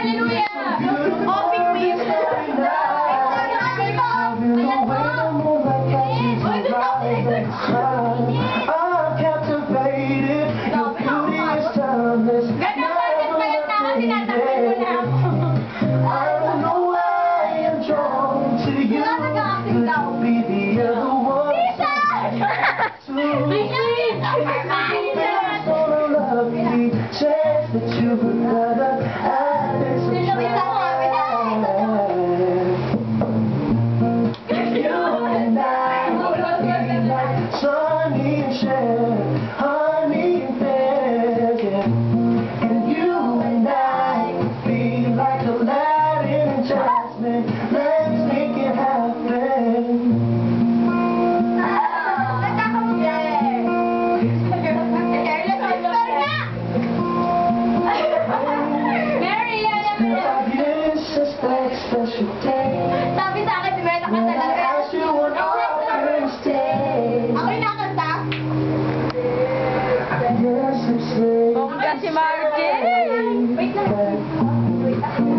hallelujah! Open me! I'm captivated. Your beauty is timeless. I don't know why I'm drawn to you. Could be the other one. There's no lovely chance that you would rather have this You and I would be like Sonny and Cher, honey and pear, yeah. And you and I would be like Aladdin and Jasmine. Let's make it happen. Special day. Sabi sa akin, si Mela ka talaga. Ask you on our first day. Ako yung nakanta. Yes, I'm saying. Bongga si Margie. Wait lang.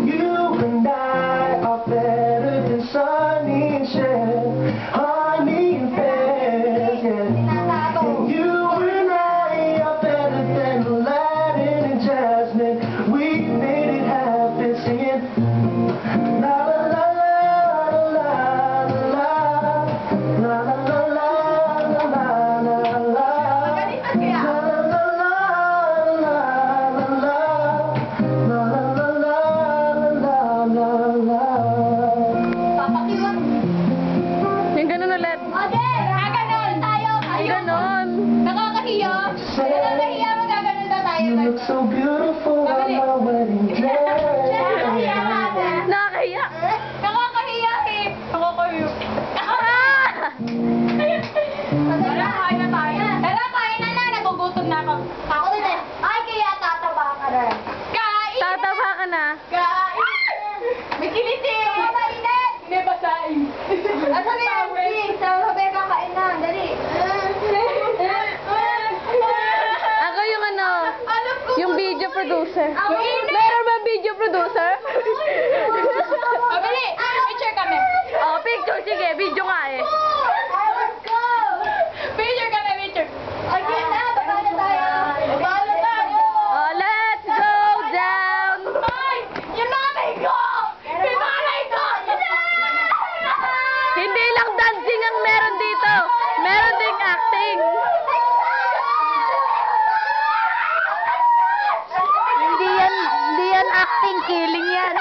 You and I are better than Sonny and Cher, honey and pear, yeah. And you and I are better than Aladdin and Jasmine. We made it happen, singing. La la la la la la la la la la la la la. Magalitan kaya? Papakiwan. Yung ganun ulit. Okay, gaganon tayo. Ganon. Nakakahiya. Nakakahiya, magaganon na tayo. You look so beautiful on my wedding Nakakahiya day. natin. Nakakahiya. Nakakahiya eh. Nakakahiya. Tara, kain na tayo. Tara, kain na. Nagugutom na ako. Ako din eh. Ay, kaya tataba ka rin. Kain! Tataba ka na. Kain! May kiliti! Mainit! May basain. Asa na yung ring? Sabi ka kain na. Dali. Ako yung ano, Alam ko. yung video producer. Ang init! Meron ba video producer? Dali! Picture kami. Oh, picture. Sige, video nga eh. Let's go! Picture kami, picture. Okay na, baba na tayo. Baba na tayo. Oh, let's go down. Ay! Yung nanay ko! Yung nanay ko! Hindi lang dancing ang meron dito. Meron ding acting. Hindi yan acting, killing yan.